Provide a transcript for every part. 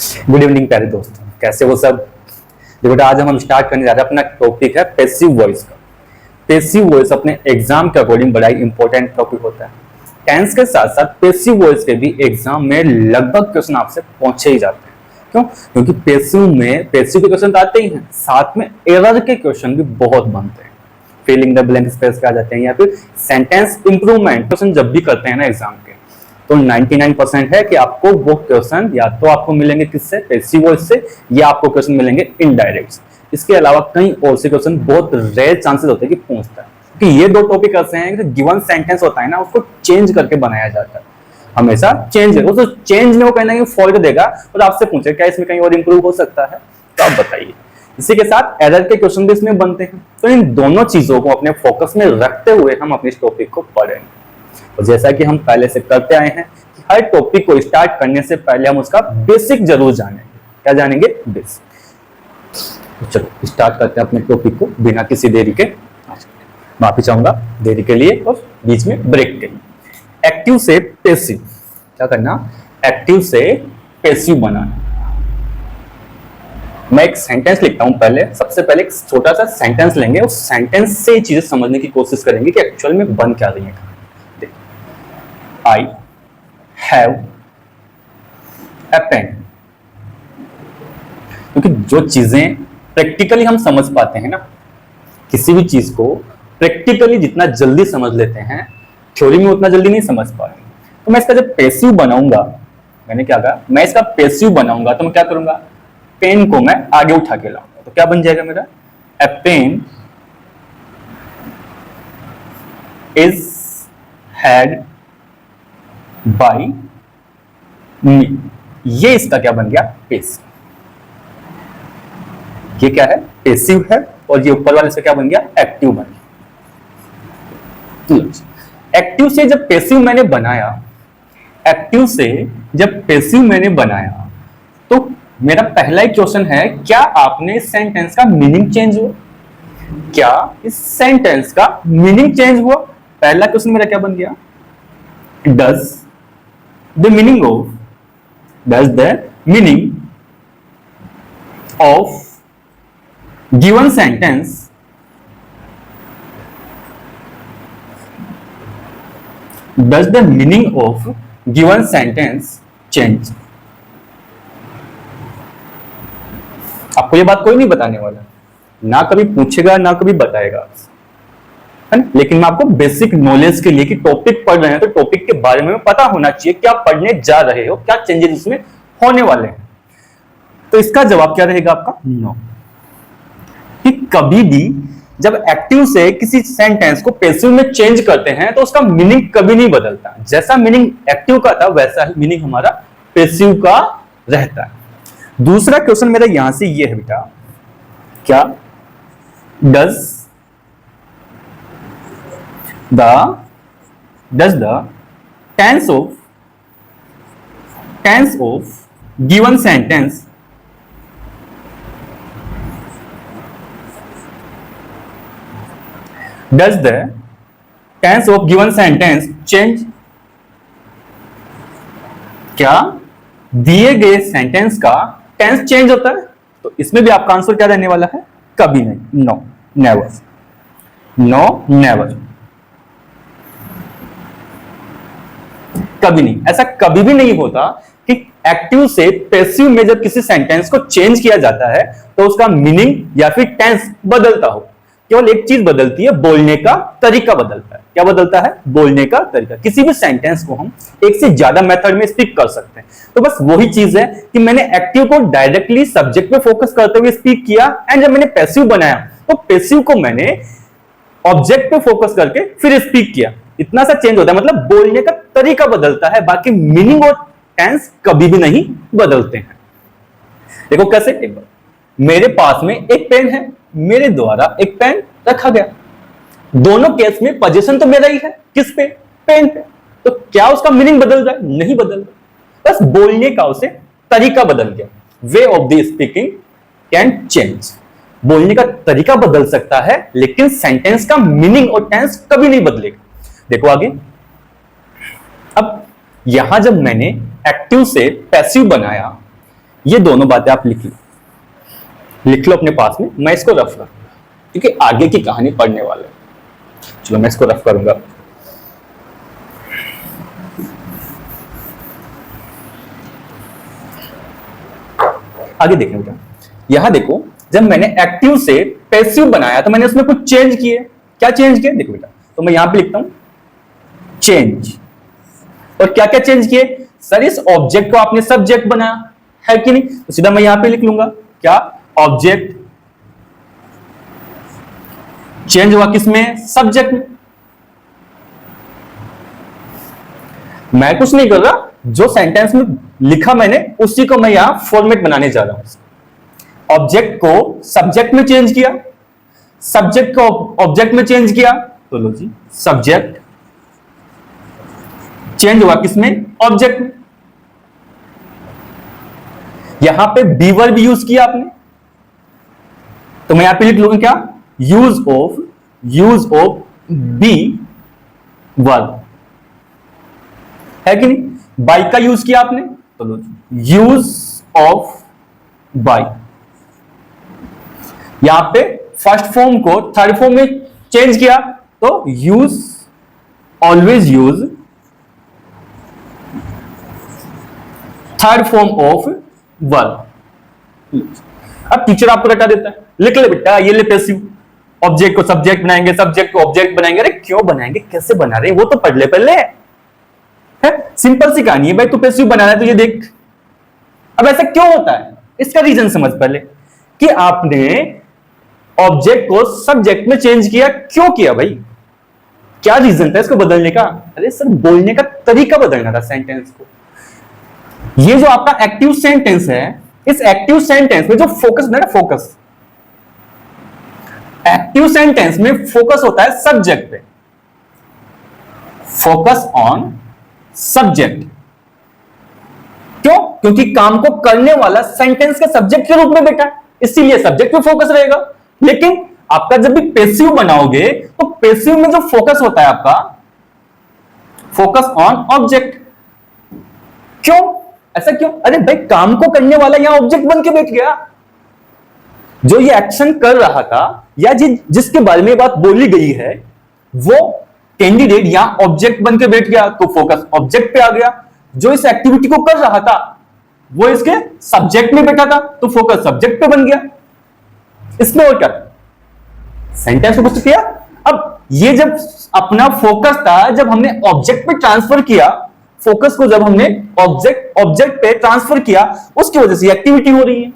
Good evening प्यारे दोस्तों, कैसे हो सब। देखो बेटा, आज हम स्टार्ट करने जा रहे हैं। अपना टॉपिक है पैसिव वॉइस का। पैसिव वॉइस अपने एग्जाम के अकॉर्डिंग बड़ा ही इंपॉर्टेंट टॉपिक होता है। टेंस के साथ साथ पैसिव वॉइस के भी एग्जाम में लगभग क्वेश्चन आपसे पूछे ही जाते हैं। क्यों? क्योंकि पैसिव के क्वेश्चन आते ही हैं, साथ में एरर के क्वेश्चन भी बहुत बनते हैं। फिलिंग द ब्लैंक स्पेस पे आ जाते हैं, या फिर सेंटेंस इंप्रूवमेंट क्वेश्चन जब भी करते हैं ना एग्जाम के, तो 99% है कि आपको वो क्वेश्चन या तो आपको मिलेंगे किससे, पैसिव वॉइस से, या आपको क्वेश्चन मिलेंगे इनडायरेक्ट। इसके अलावा कई और से क्वेश्चन बहुत रेयर चांसेस होते हैं कि पूछता है, कि ये दो टॉपिक ऐसे हैं कि गिवन सेंटेंस होता है ना, उसको चेंज करके बनाया जाता है। हमेशा चेंज है, तो चेंज में वो कहीं ना कहीं फॉल्ट देगा और आपसे पूछे क्या इसमें कहीं और इंप्रूव हो सकता है, तो आप बताइए। इसी के साथ एरर के क्वेश्चन भी इसमें बनते हैं। तो इन दोनों चीजों को अपने फोकस में रखते हुए हम अपने इस टॉपिक को पढ़ेंगे। और जैसा कि हम पहले से करते आए हैं कि हर टॉपिक को स्टार्ट करने से पहले हम उसका बेसिक जरूर जानेंगे। क्या जानेंगे? बेसिक। चलो स्टार्ट करते हैं अपने टॉपिक को बिना किसी देरी के। माफी चाहूंगा देरी के लिए और बीच में ब्रेक के लिए। एक्टिव से पैसिव क्या करना? एक्टिव से पैसिव बनाना। मैं एक सेंटेंस लिखता हूं। पहले सबसे पहले एक छोटा सा सेंटेंस लेंगे, उस सेंटेंस से चीजें समझने की कोशिश करेंगे कि एक्चुअल में बन क्या रही है। I have a pen। क्योंकि जो चीजें प्रैक्टिकली हम समझ पाते हैं ना, किसी भी चीज को प्रैक्टिकली जितना जल्दी समझ लेते हैं, थ्योरी में उतना जल्दी नहीं समझ पाएंगे। तो मैं इसका जब पैसिव बनाऊंगा, मैंने क्या कहा, मैं इसका पैसिव बनाऊंगा तो मैं क्या करूंगा, पेन को मैं आगे उठा के लाऊंगा। तो क्या बन जाएगा मेरा? A pen is had by me. ये इसका क्या बन गया? पैसिव। ये क्या है? पैसिव है। और ये ऊपर वाले से क्या बन गया? एक्टिव बन गया। एक्टिव से जब पैसिव मैंने बनाया, एक्टिव से जब पैसिव मैंने बनाया, तो मेरा पहला ही क्वेश्चन है, क्या आपने इस सेंटेंस का मीनिंग चेंज हुआ? क्या इस सेंटेंस का मीनिंग चेंज हुआ? पहला क्वेश्चन मेरा क्या बन गया? Does the meaning of given sentence change? आपको ये बात कोई नहीं बताने वाला, ना कभी पूछेगा ना कभी बताएगा, है ना? लेकिन मैं आपको बेसिक नॉलेज के लिए कि टॉपिक पढ़ रहे हैं तो टॉपिक के बारे में पता होना चाहिए, क्या पढ़ने जा रहे हो, क्या चेंजेस इसमें होने वाले हैं। तो इसका जवाब क्या रहेगा आपका? नो। कि कभी भी जब एक्टिव से किसी सेंटेंस को पैसिव में चेंज करते हैं तो उसका मीनिंग कभी नहीं बदलता। जैसा मीनिंग एक्टिव का था वैसा ही मीनिंग हमारा पैसिव का रहता है। दूसरा क्वेश्चन मेरा यहां से ये है बेटा, क्या does the tense of given sentence change? क्या दिए गए सेंटेंस का टेंस चेंज होता है? तो इसमें भी आपका आंसर क्या रहने वाला है? कभी नहीं। No, never. कभी नहीं। ऐसा कभी भी नहीं होता कि एक्टिव से पैसिव में जब किसी सेंटेंस को चेंज किया जाता है तो उसका मीनिंग या फिर टेंस बदलता हो। केवल एक चीज बदलती है, बोलने का तरीका बदलता है। क्या बदलता है? बोलने का तरीका। किसी भी सेंटेंस को हम एक से ज्यादा मेथड में स्पीक कर सकते हैं। तो बस वही चीज है कि मैंने एक्टिव को डायरेक्टली सब्जेक्ट पे फोकस करते हुए स्पीक किया, एंड जब मैंने पैसिव बनाया तो पैसिव को मैंने ऑब्जेक्ट पे फोकस करके फिर स्पीक किया। इतना सा चेंज होता है, मतलब बोलने का तरीका बदलता है, बाकी मीनिंग और टेंस कभी भी नहीं बदलते हैं। देखो कैसे, एक बार मेरे पास में एक पेन है, मेरे द्वारा एक पेन रखा गया। दोनों केस में पोजीशन तो मेरा ही है। किस पे? पेन पे। तो क्या उसका मीनिंग बदल रहा है? नहीं बदल रहा, बस बोलने का उसे तरीका बदल गया। Way of the speaking can change. बोलने का तरीका बदल सकता है लेकिन सेंटेंस का मीनिंग और टेंस कभी नहीं बदलेगा। देखो आगे, अब यहां जब मैंने एक्टिव से पैसिव बनाया, ये दोनों बातें आप लिख लो अपने पास में, मैं इसको रफ करूंगा क्योंकि आगे की कहानी पढ़ने वाला है। चलो मैं इसको रफ करूंगा। आगे देखें बेटा, यहां देखो, जब मैंने एक्टिव से पैसिव बनाया तो मैंने उसमें कुछ चेंज किए। क्या चेंज किए देखो बेटा, तो मैं यहां पे लिखता हूं चेंज। और क्या क्या चेंज किए सर, इस ऑब्जेक्ट को आपने सब्जेक्ट बनाया है कि नहीं, तो सीधा मैं यहां पे लिख लूंगा क्या, ऑब्जेक्ट चेंज हुआ किसमें, सब्जेक्ट में। मैं कुछ नहीं कर रहा, जो सेंटेंस में लिखा मैंने उसी को मैं यहां फॉर्मेट बनाने जा रहा हूं। ऑब्जेक्ट को सब्जेक्ट में चेंज किया, सब्जेक्ट को ऑब्जेक्ट में चेंज किया, तो लो जी सब्जेक्ट चेंज हुआ किसमें, ऑब्जेक्ट में। यहां पे बी वर्ब यूज किया आपने, तो मैं यहां पे लिख लूंगा क्या, यूज ऑफ बी वर्ब, है कि नहीं। बाई का यूज किया आपने, तो लो यूज ऑफ बाई। यहां पे फर्स्ट फॉर्म को थर्ड फॉर्म में चेंज किया, तो use, always use third form of verb. अब टीचर आपको रटा देता है, लिख ले बेटा, ये ले पैसिव, ऑब्जेक्ट को सब्जेक्ट बनाएंगे, सब्जेक्ट को ऑब्जेक्ट बनाएंगे। अरे क्यों बनाएंगे, कैसे बना रहे हैं वो तो पढ़ ले पहले, है सिंपल सी कहानी है भाई, तू पैसिव बना रहा है तो ये देख। अब ऐसा क्यों होता है, इसका रीजन समझ पहले कि आपने ऑब्जेक्ट को सब्जेक्ट में चेंज किया, क्यों किया भाई, क्या रीजन था इसको बदलने का। अरे सर बोलने का तरीका बदलना था सेंटेंस को। ये जो आपका एक्टिव सेंटेंस है, इस एक्टिव सेंटेंस में जो फोकस ना, फोकस एक्टिव सेंटेंस में फोकस होता है सब्जेक्ट पे, फोकस ऑन सब्जेक्ट। क्यों, क्योंकि काम को करने वाला सेंटेंस के सब्जेक्ट के रूप में बैठा है, इसीलिए सब्जेक्ट पे फोकस रहेगा। लेकिन आपका जब भी पैसिव बनाओगे तो पैसिव में जो फोकस होता है आपका, फोकस ऑन ऑब्जेक्ट। क्यों, ऐसा क्यों, अरे भाई काम को करने वाला यहां ऑब्जेक्ट बन के बैठ गया, जो ये एक्शन कर रहा था या जिसके बारे में बात बोली गई है वो कैंडिडेट यहां ऑब्जेक्ट बन के बैठ गया, तो फोकस ऑब्जेक्ट पे आ गया। जो इस एक्टिविटी को कर रहा था वो इसके सब्जेक्ट में बैठा था, तो फोकस सब्जेक्ट पे बन गया। इसमें और क्या, सेंटेंस को कुछ किया। अब ये जब अपना फोकस था, जब हमने ऑब्जेक्ट पे ट्रांसफर किया, फोकस को जब हमने ऑब्जेक्ट पे ट्रांसफर किया, उसकी वजह से एक्टिविटी हो रही है।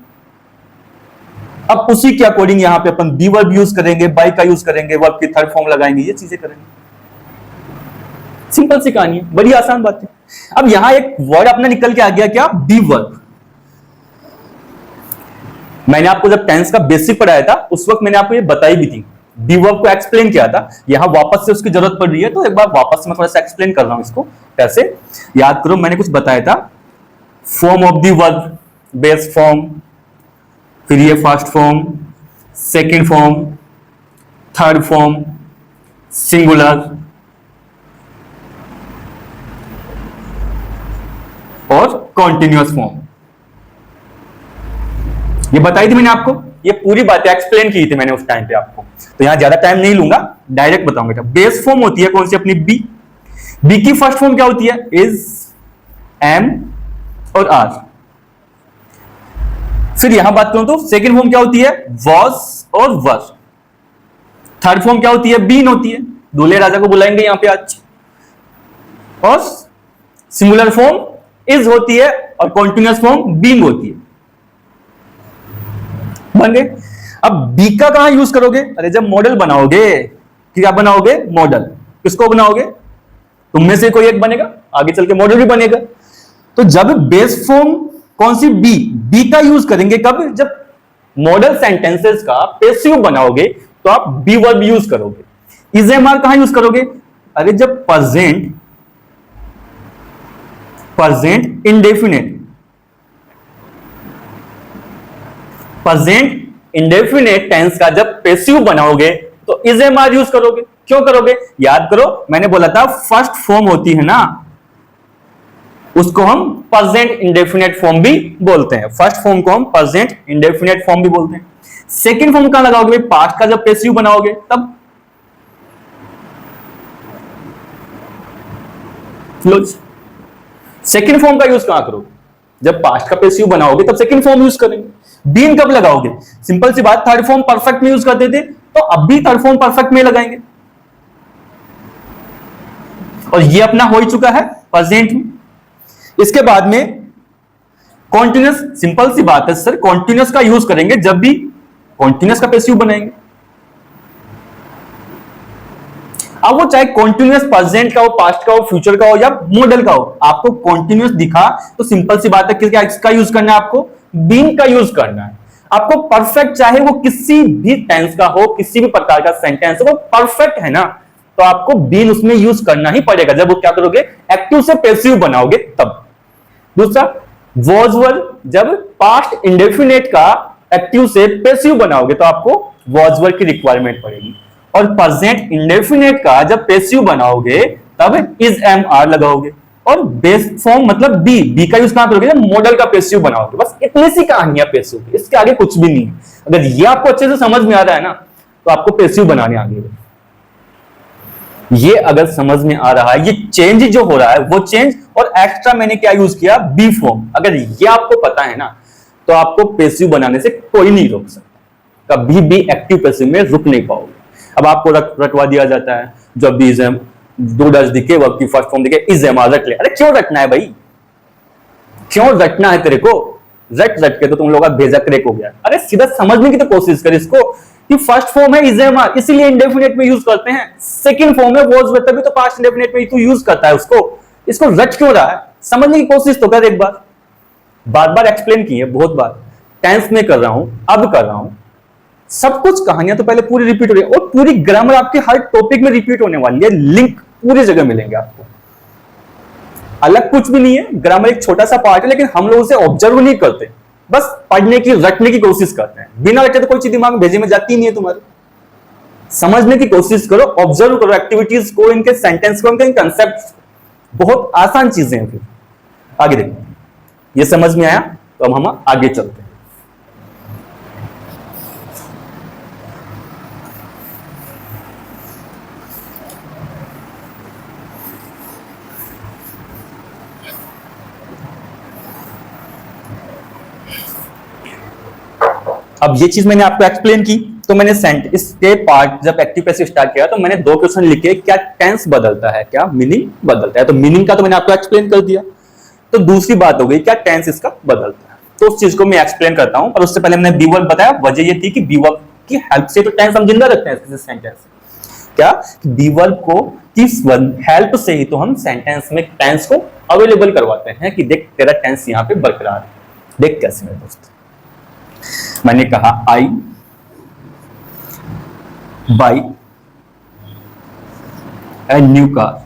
अब उसी के अकॉर्डिंग यहां पे अपन बी वर्ब यूज करेंगे, बाई का यूज करेंगे, वर्ब की थर्ड फॉर्म लगाएंगे, ये चीजें करेंगे। सिंपल सी कहानी है, बड़ी आसान बात है। अब यहां एक वर्ड अपना निकल के आ गया, क्या, बी वर्ब। मैंने आपको जब टेंस का बेसिक पढ़ाया था उस वक्त मैंने आपको ये बताई भी थी, बी वर्ब को एक्सप्लेन किया था। यहां वापस से उसकी जरूरत पड़ रही है, तो एक बार वापस से मैं थोड़ा सा एक्सप्लेन कर रहा हूं इसको। कैसे याद करो, मैंने कुछ बताया था, form of the verb, base form, फिर ये first form, second form, third form, singular और कॉन्टिन्यूअस फॉर्म। ये बताई थी मैंने आपको, ये पूरी बातें एक्सप्लेन की थी मैंने उस टाइम पे आपको, तो यहां ज्यादा टाइम नहीं लूंगा, डायरेक्ट बताऊंगा। बेस फॉर्म होती है कौन सी, अपनी बी। बी की फर्स्ट फॉर्म क्या होती है, इज, एम और आर। फिर यहां बात करूं तो सेकेंड फॉर्म क्या होती है, वॉज और वर। थर्ड फॉर्म क्या होती है, बीन होती है, दूल्हे राजा को बुलाएंगे यहां पे आज। और सिंगुलर फॉर्म इज होती है और कॉन्टिन्यूअस फॉर्म बीइंग होती है। बन गए। अब बी का कहां यूज करोगे, अरे जब मॉडल बनाओगे, क्या बनाओगे, मॉडल। किसको बनाओगे, तुम में से कोई एक बनेगा, आगे चल के मॉडल भी बनेगा। तो जब बेस फॉर्म कौन सी, बी, बी का यूज करेंगे कब, जब मॉडल सेंटेंसेस का पैसिव बनाओगे तो आप बी वर्ब यूज करोगे। इजेमार कहां यूज करोगे, अरे जब प्रेजेंट इंडेफिनेट टेंस का जब पैसिव बनाओगे तो इजेमार यूज करोगे। क्यों करोगे, याद करो मैंने बोला था फर्स्ट फॉर्म होती है ना, उसको हम प्रेजेंट इंडेफिनेट फॉर्म भी बोलते हैं। फर्स्ट फॉर्म को हम प्रेजेंट इंडेफिनेट फॉर्म भी बोलते हैं। सेकंड फॉर्म कहां लगाओगे? पास्ट का जब पैसिव बनाओगे तब। सेकंड फॉर्म का यूज कहां करोगे? जब पास्ट का पैसिव बनाओगे तब सेकंड फॉर्म यूज करेंगे। बीन कब लगाओगे? सिंपल सी बात, थर्ड फॉर्म परफेक्ट में यूज करते थे तो अब भी थर्ड फॉर्म परफेक्ट में लगाएंगे। और ये अपना हो ही चुका है प्रेजेंट में। इसके बाद में कॉन्टिन्यूअस, सिंपल सी बात है सर, कॉन्टिन्यूअस का यूज करेंगे जब भी कॉन्टिन्यूअस का पैसिव बनाएंगे। अब वो चाहे कॉन्टिन्यूअस प्रेजेंट का हो, पास्ट का हो, फ्यूचर का हो या मॉडल का हो, आपको कॉन्टिन्यूअस दिखा तो सिंपल सी बात है किसका यूज करना है? आपको बीन का यूज करना है। आपको परफेक्ट चाहे वो किसी भी टेंस का हो, किसी भी प्रकार का सेंटेंस हो, वो परफेक्ट है ना, तो आपको बीन उसमें यूज करना ही पड़ेगा। जब वो क्या करोगे? एक्टिव से पैसिव बनाओगे तब। दूसरा वॉज वर, जब पास्ट इंडेफिनेट का एक्टिव से पैसिव बनाओगे तो आपको वॉज वर की रिक्वायरमेंट पड़ेगी। और प्रेजेंट इंडेफिनेट का जब पैसिव बनाओगे तब इज एम आर लगाओगे। और बेस फॉर्म मतलब बी का यूज कहां करोगे? जब मॉडल का पैसिव बनाओगे। बस इतनी सी कहानी है पैसिव की, इसके आगे कुछ भी नहीं है। अगर ये आपको अच्छे से समझ में आ रहा है ना तो आपको पैसिव बनाने आगे। ये अगर समझ में आ रहा है, ये चेंज जो हो रहा है वो चेंज, और एक्स्ट्रा मैंने क्या यूज किया? Be form. अगर ये आपको पता है ना तो आपको पैसिव बनाने से कोई नहीं रोक सकता। कभी भी एक्टिव पैसिव में रुक नहीं पाओगे। अब आपको रटवा दिया जाता है, जब भी इज दो डच दिखे, वर्ब की फर्स्ट फॉर्म दिखे, इज एम आर रट ले। अरे क्यों रटना है भाई? क्यों रटना है तेरे को? रट के तो तुम लोग का भेजा क्रैक हो गया। अरे सीधा समझने की तो कोशिश कर इसको कि फर्स्ट फॉर्म है इज एम आर, इसीलिए इंडेफिनेट में यूज करते हैं। सेकंड फॉर्म है वॉज वर, तभी तो पास्ट इंडेफिनेट में तू यूज करता है उसको। इसको रट क्यों रहा है? समझने की कोशिश तो कर एक बार। बार एक्सप्लेन की है बहुत बार, टेंस में कर रहा हूं, अब कर रहा हूं, सब कुछ कहानियां तो पहले पूरी रिपीट हो रही है और पूरी ग्रामर आपके हर टॉपिक में रिपीट होने वाली है। लिंक पूरी जगह मिलेंगे आपको, अलग कुछ भी नहीं है। ग्रामर एक छोटा सा पार्ट है, लेकिन हम लोग उसे ऑब्जर्व नहीं करते, बस पढ़ने की, रटने की कोशिश करते हैं। बिना रटे तो कोई चीज दिमाग में भेजे में जाती नहीं है तुम्हारे। समझने की कोशिश करो, ऑब्जर्व करो एक्टिविटीज को, इनके सेंटेंस को, इनके कंसेप्ट। बहुत आसान चीजें हैं। फिर आगे देखो, ये समझ में आया तो अब हम आगे चलते हैं। अब ये चीज मैंने आपको एक्सप्लेन की, तो मैंने इसके पार्ट जब एक्टिव पैसिव स्टार्ट किया तो मैंने दो क्वेश्चन लिखे, क्या टेंस बदलता है, क्या मीनिंग बदलता है। तो मीनिंग का तो मैंने आपको एक्सप्लेन कर दिया। तो दूसरी बात हो गई, क्या टेंस इसका बदलता है। तो उस चीज को मैं एक्सप्लेन करता हूं, पर उससे पहले मैंने बी वर्ब बताया। वजह ये थी कि बी वर्ब की हेल्प से तो टेंस हम जिंदा रखते हैं किसी सेंटेंस। क्या बी वर्ब को किस हेल्प से ही तो हम सेंटेंस में टेंस को अवेलेबल करवाते हैं कि देख तेरा टेंस यहां पे बरकरार है। देख कैसे मेरे दोस्त, मैंने कहा I buy a new car.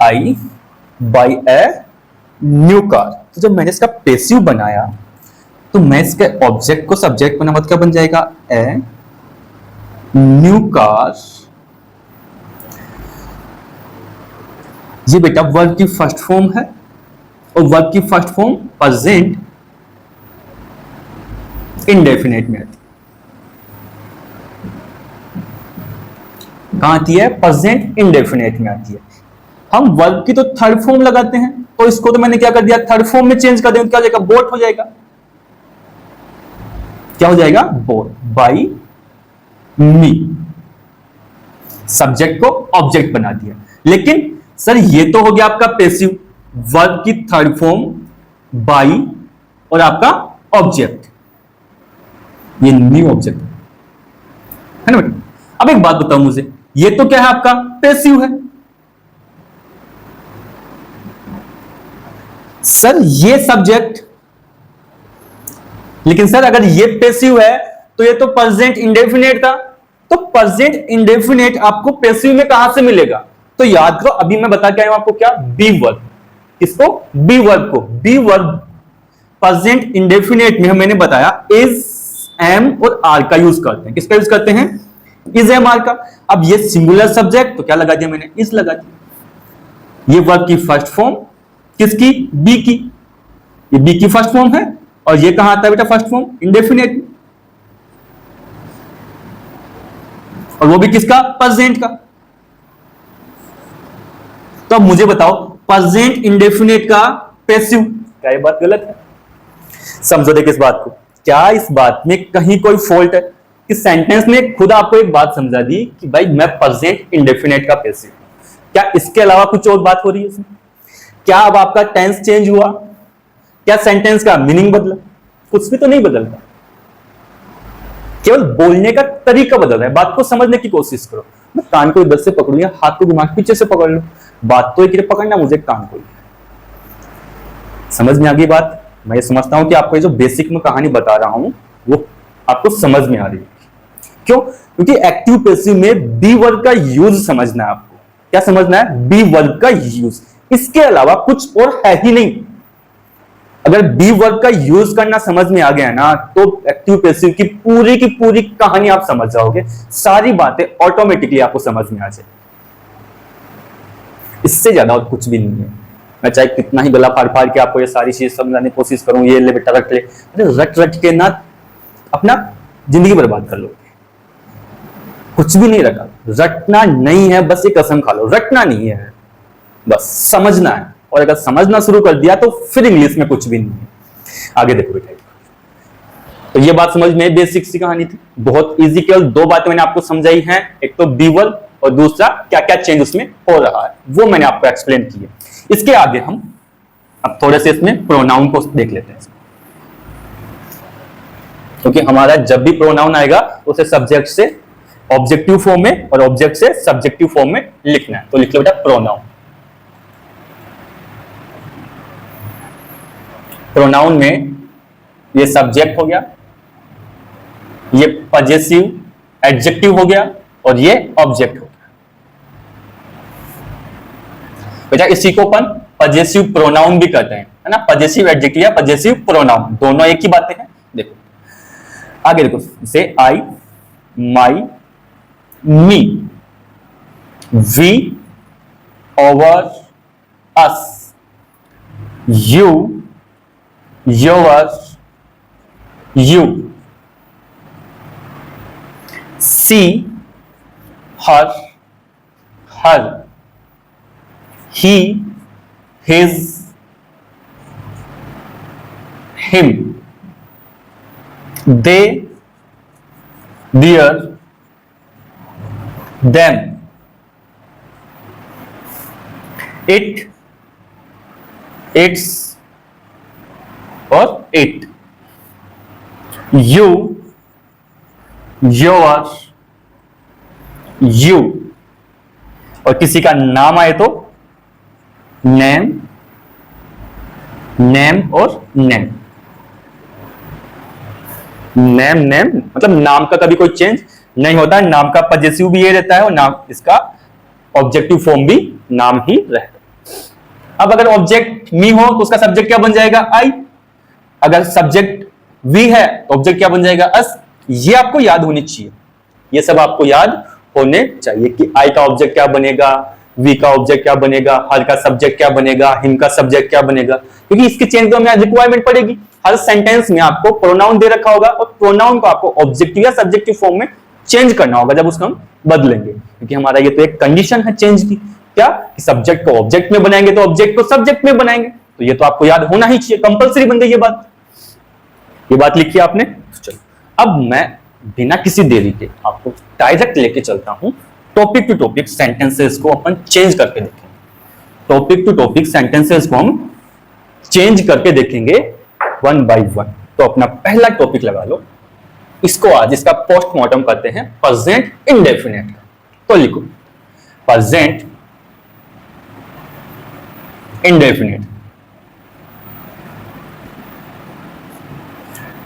I buy a new car. तो जब मैंने इसका पैसिव बनाया तो मैं इसके ऑब्जेक्ट को सब्जेक्ट बना, मतलब क्या बन जाएगा? ए न्यू कार। ये बेटा वर्ब की फर्स्ट फॉर्म है और वर्ब की फर्स्ट फॉर्म प्रेजेंट इंडेफिनेट में आती है। कहां आती है? प्रेजेंट इंडेफिनेट में आती है। हम वर्ब की तो थर्ड फॉर्म लगाते हैं, तो इसको तो मैंने क्या कर दिया? थर्ड फॉर्म में चेंज कर दिया। क्या हो जाएगा? बोट हो जाएगा। क्या हो जाएगा? Boat by me. सब्जेक्ट को ऑब्जेक्ट बना दिया। लेकिन सर ये तो हो गया आपका पैसिव, वर्ब की थर्ड फॉर्म बाई और आपका ऑब्जेक्ट, ये न्यू ऑब्जेक्ट है ना बेटा। अब एक बात बताओ मुझे, ये तो क्या है? आपका पैसिव है। सर ये सब्जेक्ट, लेकिन सर अगर ये पैसिव है तो ये तो प्रेजेंट इंडेफिनेट था। तो प्रेजेंट इंडेफिनेट आपको पैसिव में कहां से मिलेगा? तो याद करो, अभी मैं बता के आया हूं आपको क्या? Be verb. किसको? बी वर्ब को। बी वर्ब प्रेजेंट इंडेफिनेट में मैंने बताया इज, एम और आर का यूज करते हैं। किसका यूज करते हैं? इज है हमारे का। अब ये सिंगुलर सब्जेक्ट तो क्या लगा दिया मैंने, इज लगा दिया। ये वर्ब की फर्स्ट फॉर्म किसकी, बी की, ये बी की फर्स्ट फॉर्म है, और ये कहां आता है बेटा फर्स्ट फॉर्म, इंडेफिनेट, और वो भी किसका, प्रेजेंट का। तो अब मुझे बताओ प्रेजेंट इंडेफिनेट का पैसिव, क्या ये बात गलत है? समझो देखिए इस बात को, क्या इस बात में कहीं कोई फॉल्ट है? इस सेंटेंस ने खुद आपको एक बात समझा दी कि भाई मैं प्रेजेंट इंडेफिनेट का पैसिव, क्या इसके अलावा कुछ और बात हो रही है इसमें? क्या अब आपका टेंस चेंज हुआ? क्या सेंटेंस का मीनिंग बदला? कुछ भी तो नहीं बदलता, केवल बोलने का तरीका बदल रहा है। बात को समझने की कोशिश करो। मैं कान को इधर से पकड़ू या हाथ को घुमा के पीछे से पकड़ लो, बात तो एक पकड़ना, मुझे कान को। समझ में आ गई बात? मैं ये समझता हूं कि आपको ये जो बेसिक में कहानी बता रहा हूं वो आपको समझ में आ रही है। क्यों? क्योंकि एक्टिव पैसिव में बी वर्ब का यूज समझना है आपको। क्या समझना है? बी वर्ब का यूज, इसके अलावा कुछ और है ही नहीं। अगर बी वर्ब का यूज करना समझ में आ गया ना तो एक्टिव पैसिव की पूरी कहानी आप समझ जाओगे, सारी बातें ऑटोमेटिकली आपको समझ में आ जाए। इससे ज्यादा और कुछ भी नहीं है। मैं चाहे कितना ही गला फाड़ फाड़ के आपको ये सारी चीज समझाने की कोशिश करूं, ये ले बेटा रट ले, अरे रट रट के ना अपना जिंदगी बर्बाद कर लोगे। कुछ भी नहीं रखा, रटना नहीं है, बस ये कसम खा लो, रटना नहीं है, बस समझना है। और अगर समझना शुरू कर दिया तो फिर इंग्लिश में कुछ भी नहीं है। आगे देखो बेटा, तो ये बात समझ में बेसिक सी कहानी थी, बहुत इजी। केवल दो बातें मैंने आपको समझाई हैं, एक तो बी वर्ब और दूसरा क्या क्या चेंज उसमें हो रहा है, वो मैंने आपको एक्सप्लेन किया। इसके आगे हम अब थोड़े से इसमें प्रोनाउन को देख लेते हैं, क्योंकि हमारा जब भी प्रोनाउन आएगा उसे सब्जेक्ट से ऑब्जेक्टिव फॉर्म में और ऑब्जेक्ट से सब्जेक्टिव फॉर्म में लिखना है। तो लिख लो बेटा प्रोनाउन। प्रोनाउन में ये सब्जेक्ट हो गया, ये पजेसिव एडजेक्टिव हो गया और ये ऑब्जेक्ट हो गया। बेटा इसी को अपन पजेसिव प्रोनाउन भी कहते हैं, है ना। पजेसिव एडजेक्टिव या पजेसिव प्रोनाउन दोनों एक ही बातें हैं। देखो आगे देखो, से I, my, me, we, our, us, you, your, you, she, her, her, he, his, him, they, their, them, it, its और it, you, your, you, और किसी का नाम आए तो नेम, नेम और नेम। नेम नेम मतलब नाम का कभी कोई चेंज नहीं होता है, नाम का पजेसिव भी ये रहता है और नाम इसका ऑब्जेक्टिव फॉर्म भी नाम ही रहता है। अब अगर ऑब्जेक्ट मी हो तो उसका सब्जेक्ट क्या बन जाएगा, आई। अगर सब्जेक्ट वी है तो ऑब्जेक्ट क्या बन जाएगा, अस। ये आपको याद होनी चाहिए, ये सब आपको याद होने चाहिए कि आई का ऑब्जेक्ट क्या बनेगा, वी का ऑब्जेक्ट क्या बनेगा, हर का सब्जेक्ट क्या बनेगा, हिम का सब्जेक्ट क्या बनेगा, क्योंकि इसके चेंज तो हमें रिक्वायरमेंट पड़ेगी। हर सेंटेंस में आपको प्रोनाउन दे रखा होगा और प्रोनाउन को आपको ऑब्जेक्टिव या सब्जेक्टिव फॉर्म में चेंज करना होगा जब उसको हम बदलेंगे, क्योंकि हमारा ये तो एक कंडीशन है चेंज की, क्या कि सब्जेक्ट को ऑब्जेक्ट में बनाएंगे तो ऑब्जेक्ट को सब्जेक्ट में बनाएंगे। तो ये तो आपको याद होना ही चाहिए, कंपलसरी बन गई ये बात लिखी आपने। चलो अब मैं बिना किसी देरी के आपको डायरेक्ट लेके चलता हूं टॉपिक टू टॉपिक सेंटेंसेस को अपन चेंज करके देखेंगे। टॉपिक टू टॉपिक सेंटेंसेस को हम चेंज करके देखेंगे वन बाय वन। तो अपना पहला टॉपिक लगा लो, इसको आज इसका पोस्टमार्टम करते हैं प्रेजेंट इंडेफिनिट का। तो लिखो present indefinite,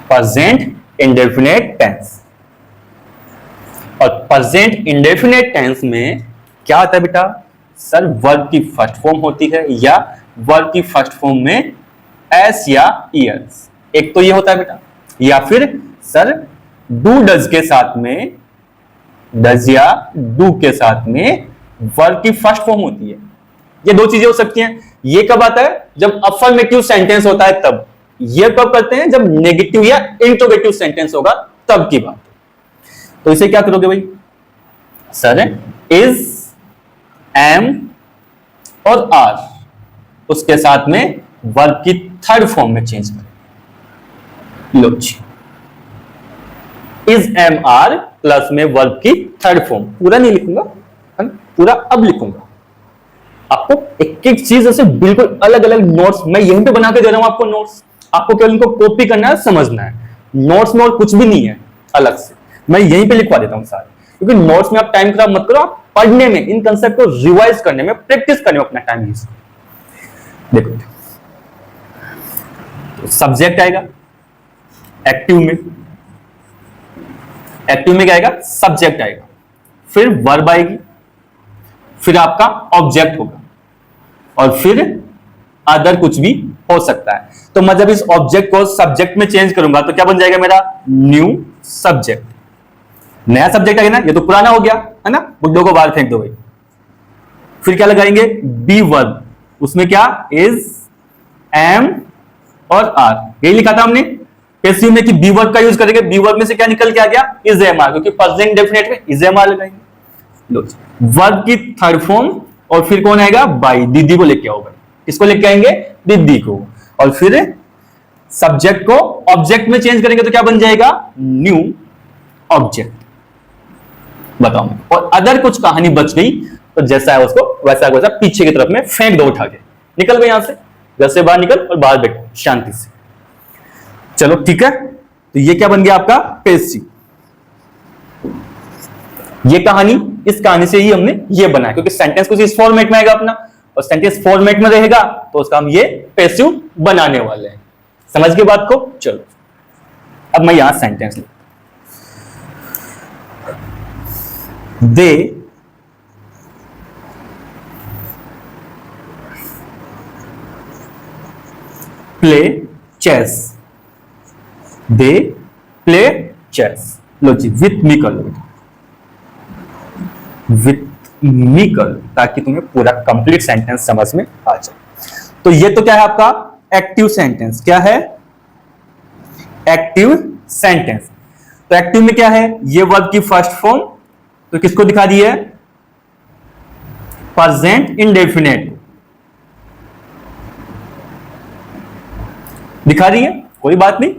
present indefinite tense. और प्रेजेंट इंडेफिनिट टेंस में क्या आता है बेटा, सर वर्ब की फर्स्ट फॉर्म होती है या वर्ब की फर्स्ट फॉर्म में एस या ईएस, एक तो ये होता है बेटा, या फिर सर डू डज के साथ में डज या डू के साथ में वर्ब की फर्स्ट फॉर्म होती है। ये दो चीजें हो सकती हैं। ये कब आता है? जब अफर्मेटिव सेंटेंस होता है तब। ये कब करते हैं? जब नेगेटिव या इंट्रोगेटिव सेंटेंस होगा तब की बात। तो इसे क्या करोगे भाई? सर इज, एम और आर, उसके साथ में वर्ब की थर्ड फॉर्म में चेंज करें। लो जी, इज, एम, आर प्लस में वर्ब की थर्ड फॉर्म। पूरा नहीं लिखूंगा, पूरा अब लिखूंगा। आपको एक एक चीज ऐसे बिल्कुल अलग अलग नोट्स मैं यहीं पे बना के दे रहा हूं आपको। नोट्स आपको केवल इनको कॉपी करना है, समझना है। नोट्स में और कुछ भी नहीं है अलग से, मैं यहीं पे लिखवा देता हूं सारे। क्योंकि नोट्स में आप टाइम खराब मत करो, आप पढ़ने में, इन कंसेप्ट को रिवाइज करने में, प्रैक्टिस करने में अपना टाइम यूज। देखो, सब्जेक्ट आएगा एक्टिव में, एक्टिव में क्या आएगा? सब्जेक्ट आएगा, फिर वर्ब आएगी, फिर आपका ऑब्जेक्ट होगा, और फिर अदर कुछ भी हो सकता है। तो मैं जब इस ऑब्जेक्ट को सब्जेक्ट में चेंज करूंगा तो क्या बन जाएगा मेरा? न्यू सब्जेक्ट, नया सब्जेक्ट आएगा ना। ये तो पुराना हो गया है ना, बुड्ढों को बाहर फेंक दो भाई। फिर क्या लगाएंगे? बी वर्ब, उसमें क्या? इज, एम और आर। यही लिखा था हमने पैसिव में कि बी वर्ब का यूज करेंगे। बी वर्ब में से क्या निकल के आ गया? इज, एम, आर, क्योंकि प्रेजेंट डेफिनेट में इज, एम, आर लगाएंगे। वर्ब की थर्ड फॉर्म, और फिर कौन आएगा? बाई, दीदी को लेके आओ भाई। किसको लेके आएंगे? दीदी को। और फिर सब्जेक्ट को ऑब्जेक्ट में चेंज करेंगे तो क्या बन जाएगा? New object. बताओ। और अदर कुछ कहानी बच गई तो जैसा है उसको वैसा वैसा पीछे की तरफ में फेंक दो, उठा के निकल गए यहां से, घर से बाहर निकल और बाहर बैठो शांति से। चलो ठीक है, तो ये क्या बन गया आपका? पैसिव। ये कहानी, इस कहानी से ही हमने ये बनाया, क्योंकि सेंटेंस कुछ इस फॉर्मेट में आएगा अपना, और सेंटेंस फॉर्मेट में रहेगा तो उसका हम ये पैसिव बनाने वाले हैं। समझ के बात को? चलो अब मैं यहां सेंटेंस लिखता हूं। They play chess, they play chess. लो जी, विथ मी कर लो, विथ मी कर, ताकि तुम्हें पूरा कंप्लीट सेंटेंस समझ में आ जाए। तो ये तो क्या है आपका? Active sentence. क्या है? Active sentence. तो एक्टिव में क्या है? ये वर्ब की फर्स्ट फॉर्म, तो किसको दिखा दी है? प्रेजेंट इंडेफिनेट दिखा रही है, कोई बात नहीं।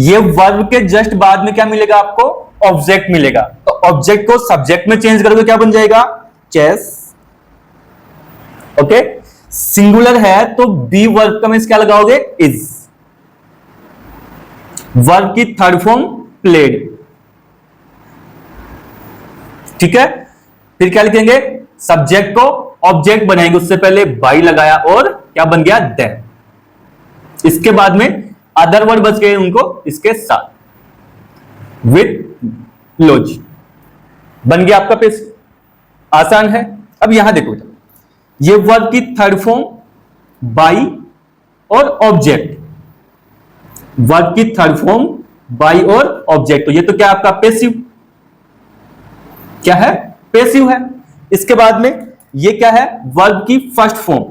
ये वर्ब के जस्ट बाद में क्या मिलेगा आपको? ऑब्जेक्ट मिलेगा। तो ऑब्जेक्ट को सब्जेक्ट में चेंज करोगे, क्या बन जाएगा? चेस। ओके, सिंगुलर है तो बी वर्ब का मींस क्या लगाओगे? इज। वर्ब की थर्ड फॉर्म प्लेड। ठीक है, फिर क्या लिखेंगे? सब्जेक्ट को ऑब्जेक्ट बनाएंगे, उससे पहले बाई लगाया और क्या बन गया? देन। इसके बाद में अदर वर्ड बच गए उनको इसके साथ, विथ लॉज बन गया आपका पैसिव। आसान है। अब यहां देखो, ये वर्ब की थर्ड फॉर्म बाई और ऑब्जेक्ट, वर्ब की थर्ड फॉर्म बाई और ऑब्जेक्ट, तो ये तो क्या आपका पैसिव, क्या है? पैसिव है। इसके बाद में ये क्या है? वर्ब की फर्स्ट फॉर्म,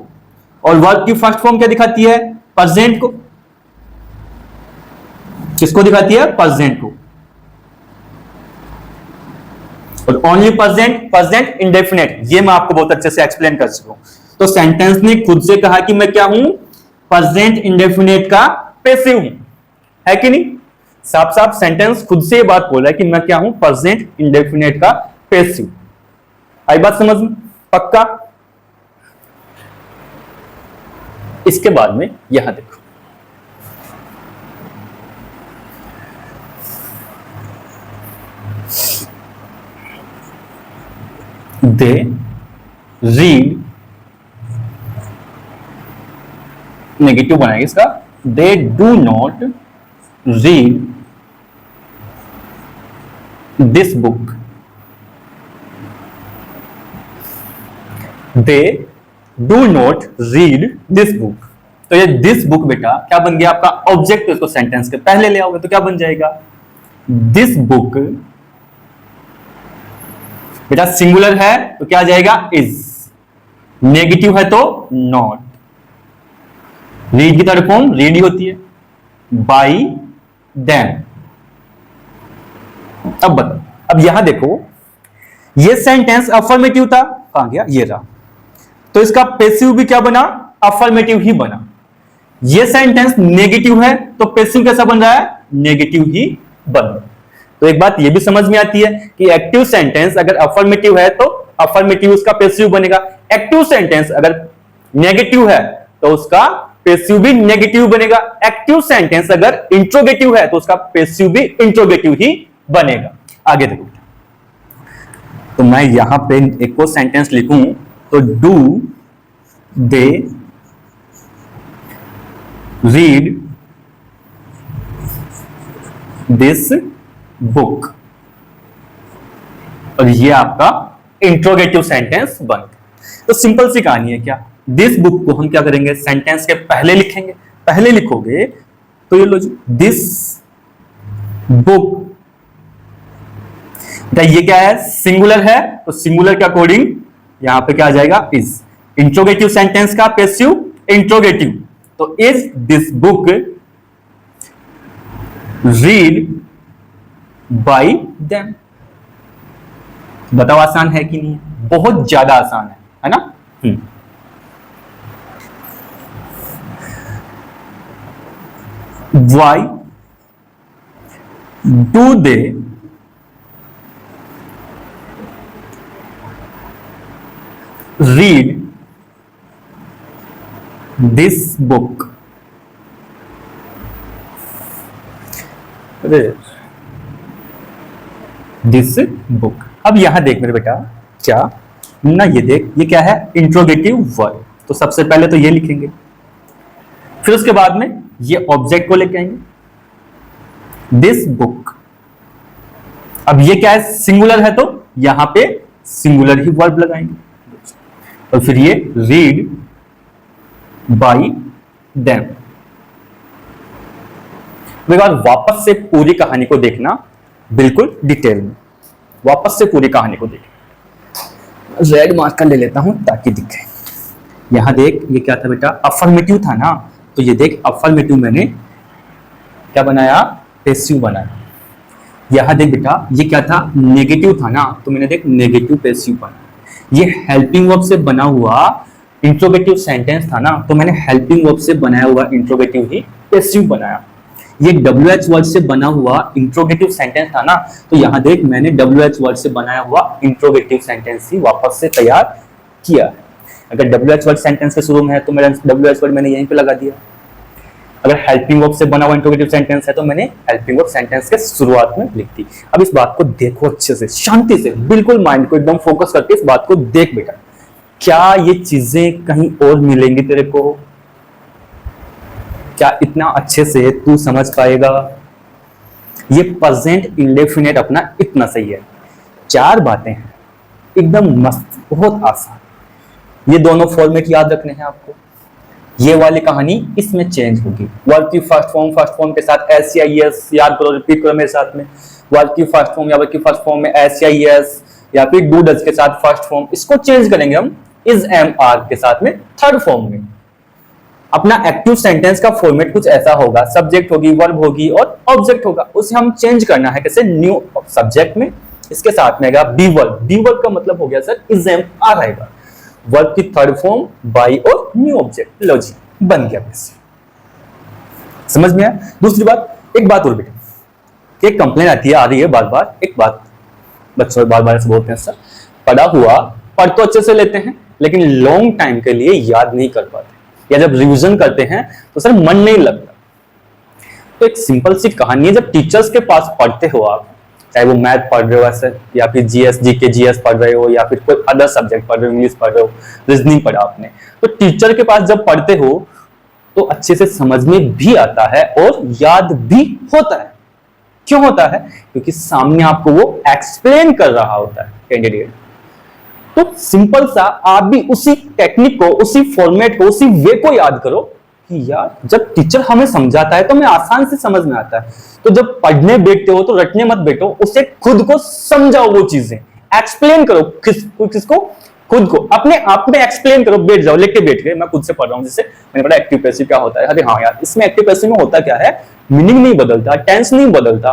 और वर्ब की फर्स्ट फॉर्म क्या दिखाती है? प्रेजेंट को। किसको दिखाती है? प्रेजेंट को। और ओनली प्रेजेंट, प्रेजेंट इंडेफिनेट, ये मैं आपको बहुत अच्छे से एक्सप्लेन कर चुका हूं। तो सेंटेंस ने खुद से कहा कि मैं क्या हूं? प्रेजेंट इंडेफिनेट का पैसिव हूं, है कि नहीं? साफ साफ सेंटेंस खुद से ये बात बोल रहा है कि मैं क्या हूं? प्रेजेंट इंडेफिनेट का पैसिव। आई बात समझ में? पक्का? इसके बाद में यहां देखो, दे रीड, नेगेटिव बनाएंगे इसका, they do not read this book, they do not read this book. तो ये दिस बुक बेटा क्या बन गया आपका? ऑब्जेक्ट। इसको सेंटेंस के पहले ले आओगे तो क्या बन जाएगा? दिस बुक बेटा सिंगुलर है तो क्या आ जाएगा इज, नेगेटिव है तो नॉट, रीड की थर्ड फॉर्म रीड ही होती है, बाई देम। अब बताओ, अब यहां देखो ये सेंटेंस अफर्मेटिव था, कहां गया, ये रहा, तो इसका पैसिव भी क्या बना, अफर्मेटिव ही बना। ये सेंटेंस नेगेटिव है तो पैसिव कैसा बन रहा है, नेगेटिव ही बन रहा है। तो एक बात ये भी समझ में आती है कि एक्टिव सेंटेंस अगर अफर्मेटिव है तो अफर्मेटिव उसका पैसिव बनेगा, एक्टिव सेंटेंस अगर नेगेटिव है तो उसका पैसिव भी नेगेटिव बनेगा, एक्टिव सेंटेंस अगर इंट्रोगेटिव है तो उसका पैसिव भी इंट्रोगेटिव ही बनेगा। आगे देखो, तो मैं यहां पे एक और सेंटेंस लिखूं तो do they read this book, और ये आपका इंट्रोगेटिव सेंटेंस बन गया। तो सिंपल सी कहानी है क्या, दिस बुक को हम क्या करेंगे, सेंटेंस के पहले लिखेंगे, पहले लिखोगे तो ये लो दिस बुक, ये क्या है, सिंगुलर है तो सिंगुलर के अकॉर्डिंग यहां पे क्या आ जाएगा, इज। इंट्रोगेटिव सेंटेंस का पैसिव इंट्रोगेटिव, तो is this book read by them. बताओ आसान है कि नहीं, बहुत ज्यादा आसान है ना। Why do they read this book? This book. अब यहां देख मेरे बेटा, क्या ना, ये देख, ये क्या है, इंट्रोगेटिव वर्ड, तो सबसे पहले तो ये लिखेंगे, फिर उसके बाद में ये ऑब्जेक्ट को लेके आएंगे दिस बुक। अब ये क्या है, सिंगुलर है तो यहां पे सिंगुलर ही वर्ब लगाएंगे, और फिर ये रीड बाय देम। एक बार वापस से पूरी कहानी को देखना, बिल्कुल डिटेल में वापस से पूरी कहानी को देखना। रेड मार्कर ले लेता हूं ताकि दिखे। यहां देख, ये क्या था बेटा, अफर्मेटिव था ना, तो ये देख अफर्मेटिव मैंने क्या बनाया, पैसिव बनाया। यहां देख बेटा, ये क्या था, नेगेटिव था ना, तो मैंने देख नेगेटिव पैसिव बनाया। ये हेल्पिंग वर्ब से बना हुआ इंट्रोगेटिव सेंटेंस था ना, तो मैंने हेल्पिंग वर्ब से बनाया हुआ इंट्रोगेटिव ही पैसिव बनाया। ये WH वर्ड से बना हुआ इंट्रोगेटिव सेंटेंस था ना, तो यहां देख मैंने WH वर्ड से बनाया हुआ इंट्रोगेटिव सेंटेंस ही वापस से तैयार किया। अगर WH वर्ड सेंटेंस के शुरू में है तो मेरा WH वर्ड मैंने यहीं पे लगा दिया। अगर हेल्पिंग वर्ब से बना हुआ इंट्रोगेटिव सेंटेंस है तो मैंने हेल्पिंग वर्ब सेंटेंस के शुरुआत में लिख दी। अब इस बात को देखो अच्छे से, शांति से, बिल्कुल माइंड को एकदम फोकस करके इस बात को देख बेटा, क्या ये चीजें कहीं और मिलेंगी तेरे को? क्या इतना अच्छे से तू समझ पाएगा? ये प्रेजेंट इंडेफिनिट अपना इतना सही है, चार बातें हैं एकदम मस्त, बहुत आसान। ये दोनों फॉर्मेट याद रखने हैं आपको। ये वाली कहानी इसमें चेंज होगी, वर्ब की फर्स्ट फॉर्म के साथ एस या एस, याद करो, रिपीट करो मेरे साथ में। वर्ब की फर्स्ट फॉर्म या वर्ब की फर्स्ट फॉर्म में एस या एस, या फिर डू डज के साथ फर्स्ट फॉर्म, इसको चेंज करेंगे हम इज एम आर के साथ में थर्ड फॉर्म में। अपना एक्टिव सेंटेंस का फॉर्मेट कुछ ऐसा होगा, सब्जेक्ट होगी, वर्ब होगी और ऑब्जेक्ट होगा, उसे हम चेंज करना है कैसे, न्यू सब्जेक्ट में, इसके साथ में आएगा बी वर्ब। बी वर्ब का मतलब हो गया सर इज एम आर आएगा, वर्ब की थर्ड फॉर्म बाई और न्यू ऑब्जेक्ट, लो जी बन गया। वैसे समझ में आया? दूसरी बात, एक बात और बेटा, एक कंप्लेन आती है, आ रही है बार बार, एक बात बच्चों बार बार से बोलते हैं सर, पढ़ा हुआ पढ़ तो अच्छे से लेते हैं लेकिन लॉन्ग टाइम के लिए याद नहीं कर पाते, या जब रिवीजन करते हैं तो सर मन नहीं लगता। तो एक सिंपल सी कहानी है, जब टीचर्स के पास पढ़ते हो आप, चाहे वो मैथ पढ़ रहे हो ऐसे, या फिर जीएस जीके जीएस पढ़ रहे हो, या फिर कोई अदर सब्जेक्ट पढ़ रहे हो, इंग्लिश पढ़ रहे हो, रीजनिंग पढ़ा आपने, तो टीचर के पास जब पढ़ते हो तो अच्छे से समझ में भी आता है और याद भी होता है। क्यों होता है? क्योंकि सामने आपको वो एक्सप्लेन कर रहा होता है कैंडिडेट। तो सिंपल सा आप भी उसी टेक्निक को, उसी फॉर्मेट को, उसी वे को याद करो कि यार जब टीचर हमें समझाता है तो हमें आसान से समझ में आता है। तो जब पढ़ने बैठते हो तो रटने मत बैठो, उसे खुद को समझाओ, वो चीजें एक्सप्लेन करो किसको, खुद को, अपने आप में एक्सप्लेन करो, बैठ जाओ, लिख के बैठ गए, मैं खुद से पढ़ रहा हूँ, जिससे मैंने पढ़ा एक्टिव पैसिव क्या होता है। अरे हाँ यार, इसमें एक्टिव पैसिव में होता क्या है, मीनिंग नहीं बदलता, टेंस नहीं बदलता,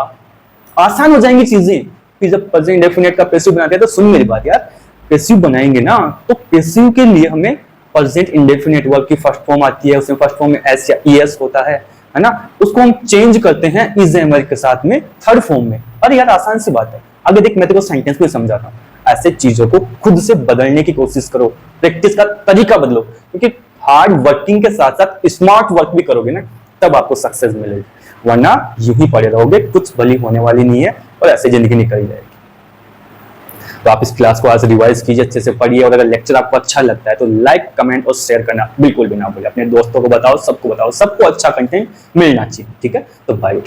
आसान हो जाएंगी चीजें। फिर जब प्रेजेंट इंडेफिनिट का पैसिव बनाते हैं तो सुन मेरी बात यार, पैसिव बनाएंगे ना तो पैसिव के लिए हमें प्रेजेंट इंडेफिनिट वर्ब की फर्स्ट फॉर्म आती है, उसमें फर्स्ट फॉर्म में एस या ईएस होता है ना, उसको हम चेंज करते हैं इज एमर के साथ में थर्ड फॉर्म में। अरे यार आसान सी बात है। अगर देख मैं तेरे को सेंटेंस में समझाता हूँ, ऐसे चीजों को खुद से बदलने की कोशिश करो, प्रैक्टिस का तरीका बदलो, क्योंकि हार्ड वर्किंग के साथ साथ स्मार्ट वर्क भी करोगे ना तब आपको सक्सेस मिलेगी, वरना यूं ही पड़े रहोगे, कुछ भली होने वाली नहीं है और ऐसे जिंदगी निकल जाएगी। तो आप इस क्लास को आज रिवाइज कीजिए, अच्छे से पढ़िए, और अगर लेक्चर आपको अच्छा लगता है तो लाइक, कमेंट और शेयर करना बिल्कुल भी ना भूलिए। अपने दोस्तों को बताओ, सबको बताओ, सबको अच्छा कंटेंट मिलना चाहिए। ठीक है, तो बाय।